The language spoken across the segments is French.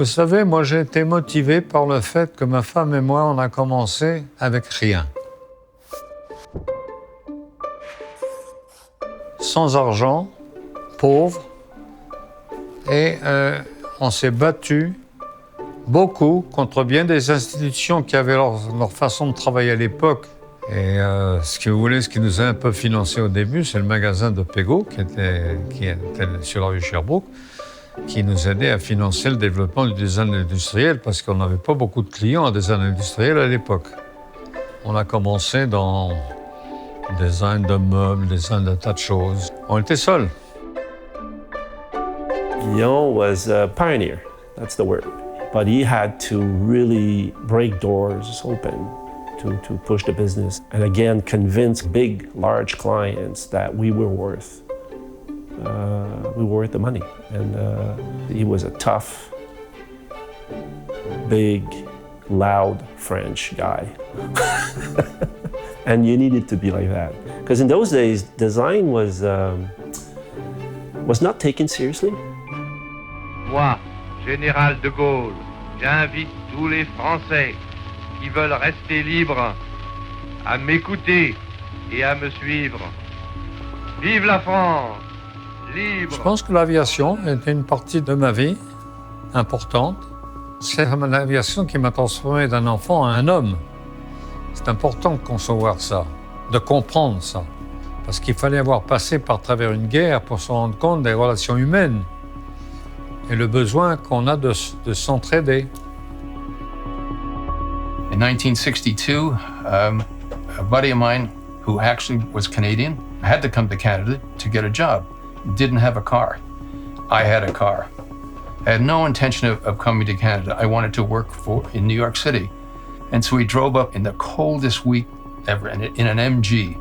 Vous savez, moi j'ai été motivé par le fait que ma femme et moi, on a commencé avec rien. Sans argent, pauvre, et on s'est battu beaucoup contre bien des institutions qui avaient leur façon de travailler à l'époque. Et ce qui nous a un peu financé au début, c'est le magasin de Pego, qui était sur la rue Sherbrooke, qui nous aidait à financer le développement du design industriel, parce qu'on n'avait pas beaucoup de clients en design industriel à l'époque. On a commencé dans le design de meubles, le design de tas de choses. On était seuls. Guillaume was a pioneer, that's the word. But he had to really break doors open to push the business. And again, convince big, large clients that we were worth the money. And he was a tough, big, loud French guy. And you needed to be like that. Because in those days, design was not taken seriously. Moi, Général de Gaulle, j'invite tous les Français qui veulent rester libres à m'écouter et à me suivre. Vive la France, libre! Je pense que l'aviation était une partie de ma vie importante. C'est l'aviation qui m'a transformé d'un enfant en un homme. C'est important de concevoir ça, de comprendre ça. Parce qu'il fallait avoir passé par travers une guerre pour se rendre compte des relations humaines et le besoin qu'on a de s'entraider. In 1962, a buddy of mine who actually was Canadian had to come to Canada to get a job. Didn't have a car. I had a car. I had no intention of coming to Canada. I wanted to work in New York City. And so we drove up in the coldest week ever in an MG.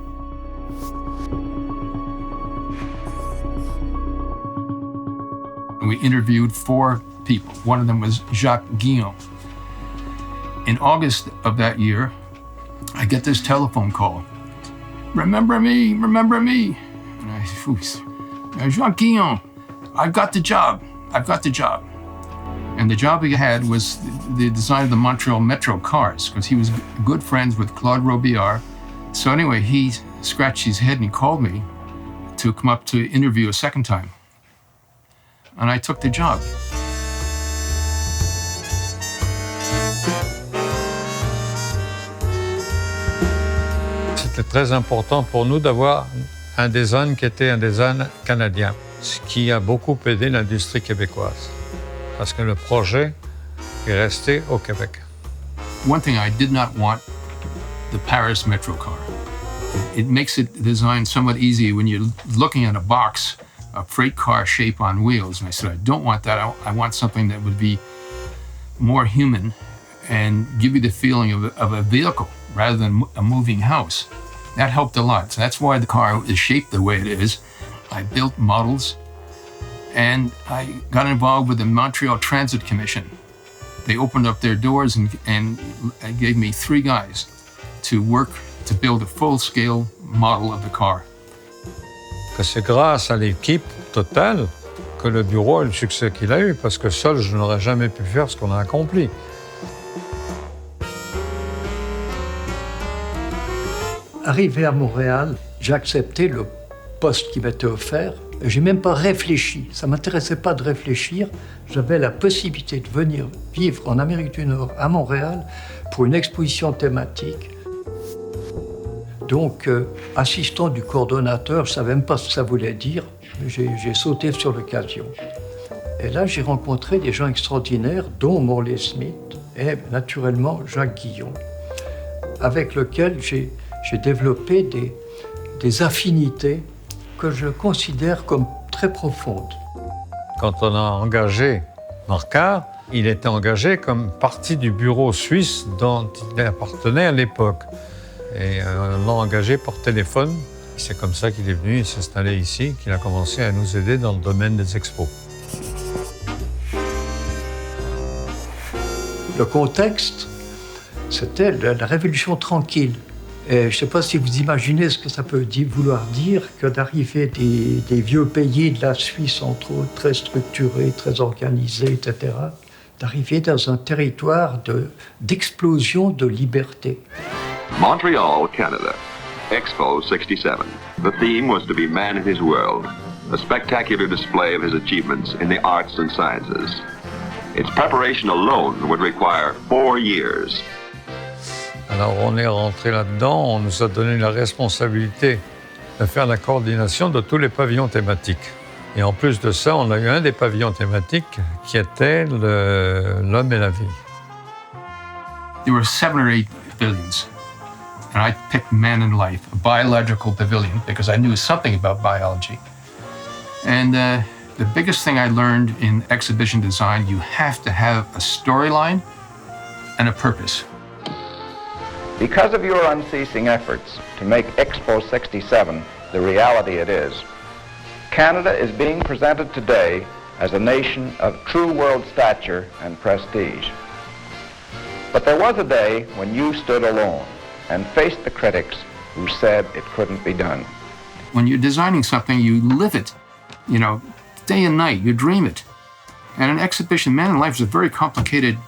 We interviewed 4 people. One of them was Jacques Guillaume. In August of that year, I get this telephone call. Remember me, remember me. And I, Jacques Guillaume, I've got the job. And the job he had was the design of the Montreal Metro cars, because he was good friends with Claude Robillard. So anyway, he scratched his head and he called me to come up to interview a second time. And I took the job. C'était très important pour nous d'avoir un design qui était un design canadien, ce qui a beaucoup aidé l'industrie québécoise, parce que le projet est resté au Québec. One thing I did not want, the Paris Metro car. It makes it design somewhat easy when you're looking at a box, a freight car shape on wheels. And I said, I don't want that. I want something that would be more human and give you the feeling of a vehicle rather than a moving house. That helped a lot. So that's why the car is shaped the way it is. I built models and I got involved with the Montreal Transit Commission. They opened up their doors and gave me 3 guys to work to build a full-scale model of the car. Que c'est grâce à l'équipe totale que le bureau a eu le succès qu'il a eu, parce que seul, je n'aurais jamais pu faire ce qu'on a accompli. Arrivé à Montréal, j'ai accepté le poste qui m'était offert. Je n'ai même pas réfléchi. Ça ne m'intéressait pas de réfléchir. J'avais la possibilité de venir vivre en Amérique du Nord, à Montréal, pour une exposition thématique. Donc, assistant du coordonnateur, je ne savais même pas ce que ça voulait dire. J'ai sauté sur l'occasion. Et là, j'ai rencontré des gens extraordinaires, dont Morley Smith et naturellement Jacques Guillaume, avec lequel j'ai développé des affinités que je considère comme très profondes. Quand on a engagé Marcard, il était engagé comme partie du bureau suisse dont il appartenait à l'époque. Et on l'a engagé par téléphone. C'est comme ça qu'il est venu s'installer ici, qu'il a commencé à nous aider dans le domaine des expos. Le contexte, c'était la Révolution tranquille. Et je ne sais pas si vous imaginez ce que ça peut vouloir dire que d'arriver des vieux pays de la Suisse, entre autres, très structurés, très organisés, etc., d'arriver dans un territoire d'explosion de liberté. Montreal, Canada. Expo 67. The theme was to be man in his world, a spectacular display of his achievements in the arts and sciences. Its preparation alone would require 4 years. Alors on est rentré là-dedans, on nous a donné la responsabilité de faire la coordination de tous les pavillons thématiques. Et en plus de ça, on a eu un des pavillons thématiques qui était l'homme et la vie. There were 7 or 8 pavilions, and I picked Man and Life, a biological pavilion, because I knew something about biology. And the biggest thing I learned in exhibition design, you have to have a storyline and a purpose. Because of your unceasing efforts to make Expo 67 the reality it is, Canada is being presented today as a nation of true world stature and prestige. But there was a day when you stood alone and faced the critics who said it couldn't be done. When you're designing something, you live it, you know, day and night, you dream it. And an exhibition, Man in Life, is a very complicated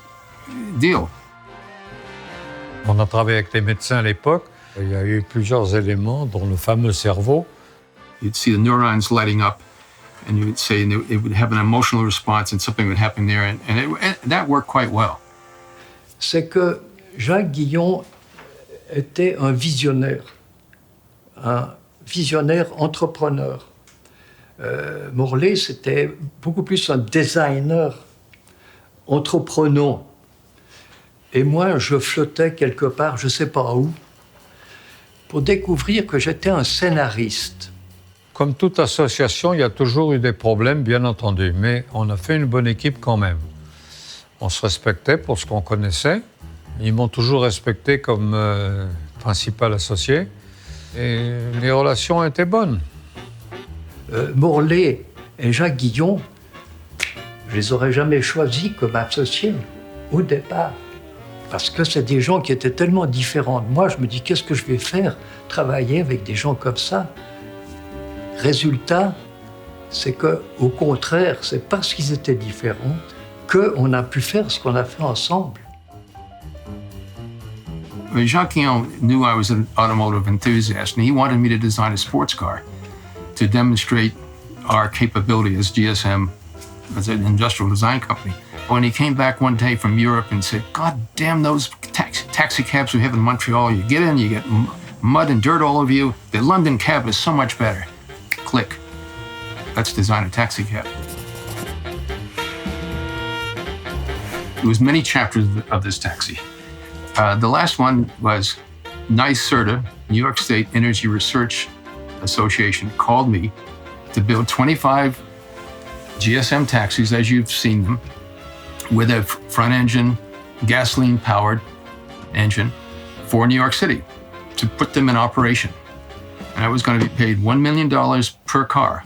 deal. On a travaillé avec les médecins à l'époque. Il y a eu plusieurs éléments, dont le fameux cerveau. You'd see the neurons lighting up, and you would say it would have an emotional response, and something would happen there, and that worked quite well. C'est que Jacques Guillon était un visionnaire entrepreneur. Morlet, c'était beaucoup plus un designer entreprenant. Et moi, je flottais quelque part, je ne sais pas où, pour découvrir que j'étais un scénariste. Comme toute association, il y a toujours eu des problèmes, bien entendu, mais on a fait une bonne équipe quand même. On se respectait pour ce qu'on connaissait. Ils m'ont toujours respecté comme principal associé. Et les relations étaient bonnes. Morlet et Jacques Guillon, je les aurais jamais choisis comme associés au départ. Parce que c'est des gens qui étaient tellement différents de moi. Je me dis, qu'est-ce que je vais faire? Travailler avec des gens comme ça. Résultat, c'est qu'au contraire, c'est parce qu'ils étaient différents qu'on a pu faire ce qu'on a fait ensemble. Jacques Guillon knew I was an automotive enthusiast, and he wanted me to design a sports car to demonstrate our capability as GSM, as an industrial design company. When he came back one day from Europe and said, God damn those taxi cabs we have in Montreal, you get in, you get mud and dirt all over you. The London cab is so much better. Click. Let's design a taxi cab. There was many chapters of this taxi. The last one was NYSERDA, New York State Energy Research Association, called me to build 25 GSM taxis, as you've seen them, with a front engine, gasoline-powered engine for New York City to put them in operation. And I was going to be paid $1 million per car,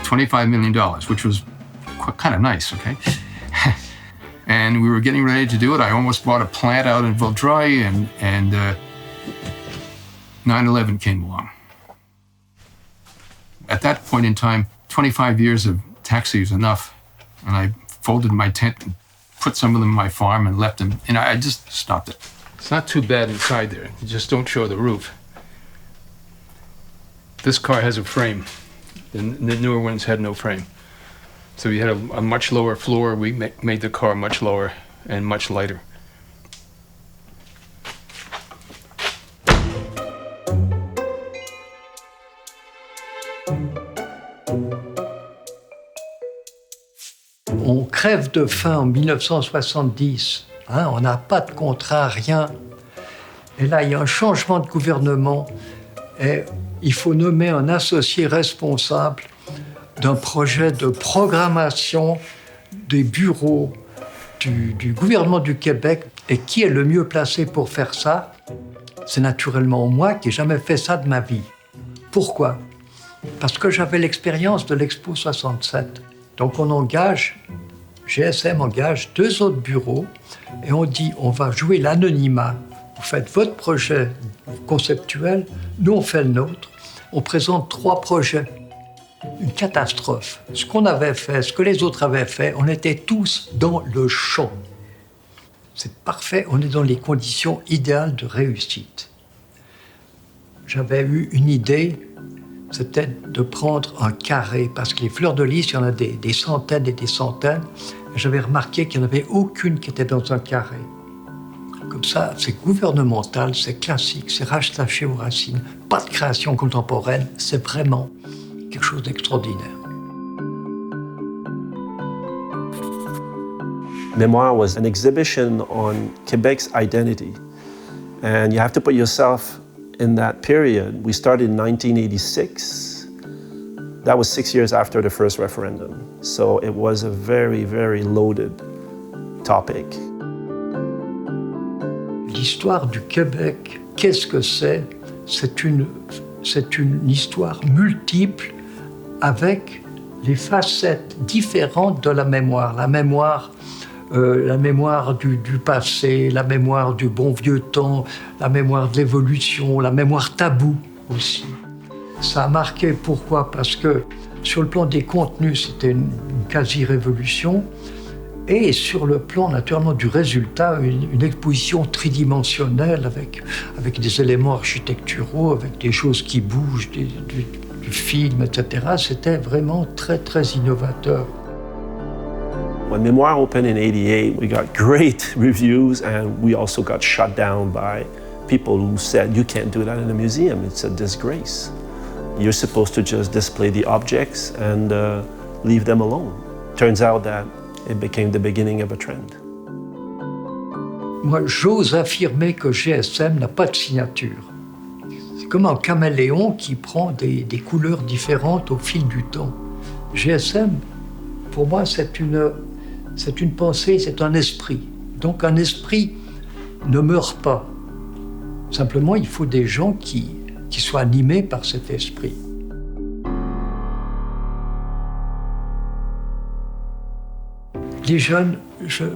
$25 million, which was kind of nice, okay? And we were getting ready to do it. I almost bought a plant out in Vaudreuil, and 9/11 came along. At that point in time, 25 years of taxi was enough, and I folded my tent and put some of them in my farm and left them, and I just stopped it. It's not too bad inside there. You just don't show the roof. This car has a frame. The newer ones had no frame. So we had a much lower floor. We made the car much lower and much lighter. On crève de faim en 1970. On n'a pas de contrat, rien. Et là, il y a un changement de gouvernement. Et il faut nommer un associé responsable d'un projet de programmation des bureaux du gouvernement du Québec. Et qui est le mieux placé pour faire ça? C'est naturellement moi qui n'ai jamais fait ça de ma vie. Pourquoi? Parce que j'avais l'expérience de l'Expo 67. Donc GSM engage 2 autres bureaux et on dit on va jouer l'anonymat. Vous faites votre projet conceptuel, nous on fait le nôtre. On présente 3 projets. une catastrophe. Ce qu'on avait fait, ce que les autres avaient fait, on était tous dans le champ. C'est parfait, on est dans les conditions idéales de réussite. J'avais eu une idée, c'était de prendre un carré, parce que les fleurs de lys, il y en a des centaines et des centaines. J'avais remarqué qu'il n'y en avait aucune qui était dans un carré. Comme ça, c'est gouvernemental, c'est classique, c'est rattaché aux racines. Pas de création contemporaine, c'est vraiment quelque chose d'extraordinaire. Memoir was an exhibition on Quebec's identity. And you have to put yourself in that period. We started in 1986. That was 6 years after the first referendum. So it was a very, very loaded topic. L'histoire du Québec, qu'est-ce que c'est? C'est une histoire multiple avec les facettes différentes de la mémoire. La mémoire du passé, la mémoire du bon vieux temps, la mémoire de l'évolution, la mémoire taboue aussi. Ça a marqué, pourquoi? Parce que sur le plan des contenus, c'était une quasi-révolution. Et sur le plan, naturellement, du résultat, une exposition tridimensionnelle avec des éléments architecturaux, avec des choses qui bougent, du film, etc. C'était vraiment très, très innovateur. When Memoir opened in 88, we got great reviews, and we also got shut down by people who said, you can't do that in a museum, it's a disgrace. You're supposed to just display the objects and leave them alone. Turns out that it became the beginning of a trend. Moi, j'ose affirmer que GSM n'a pas de signature. C'est comme un caméléon qui prend des couleurs différentes au fil du temps. GSM, pour moi, c'est une pensée, c'est un esprit. Donc un esprit ne meurt pas. Simplement, il faut des gens qui soient animés par cet esprit. Les jeunes,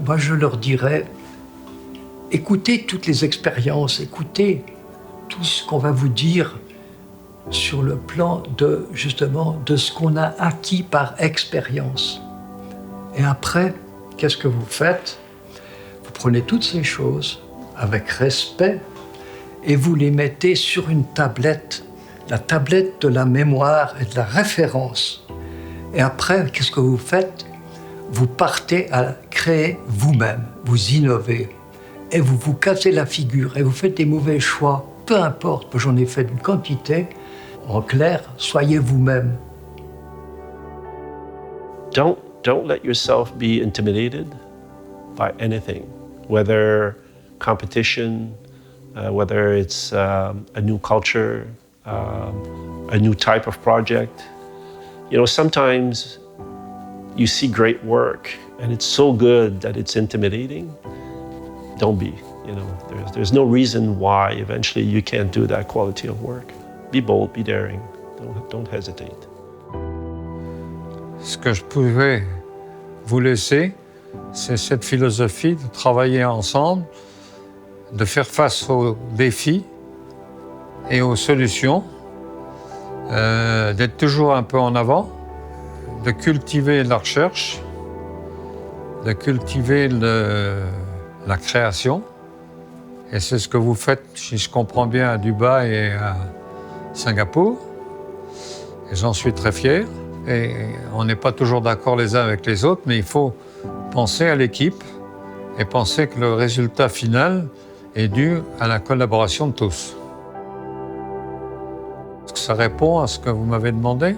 moi je leur dirais, écoutez toutes les expériences, écoutez tout ce qu'on va vous dire sur le plan de ce qu'on a acquis par expérience. Et après, qu'est-ce que vous faites? Vous prenez toutes ces choses avec respect et vous les mettez sur une tablette, la tablette de la mémoire et de la référence. Et après, qu'est-ce que vous faites? Vous partez à créer vous-même, vous innovez, et vous vous cassez la figure, et vous faites des mauvais choix, peu importe, j'en ai fait une quantité. En clair, soyez vous-même. Don't let yourself be intimidated by anything, whether competition, whether it's a new culture, a new type of project. You know, sometimes you see great work and it's so good that it's intimidating. Don't be, you know, there's no reason why eventually you can't do that quality of work. Be bold, be daring, don't hesitate. Ce que je pouvais vous laisser, c'est cette philosophie de travailler ensemble, de faire face aux défis et aux solutions, d'être toujours un peu en avant, de cultiver la recherche, de cultiver la création. Et c'est ce que vous faites, si je comprends bien, à Dubaï et à Singapour. Et j'en suis très fier. Et on n'est pas toujours d'accord les uns avec les autres, mais il faut penser à l'équipe et penser que le résultat final est dû à la collaboration de tous. Est-ce que ça répond à ce que vous m'avez demandé ?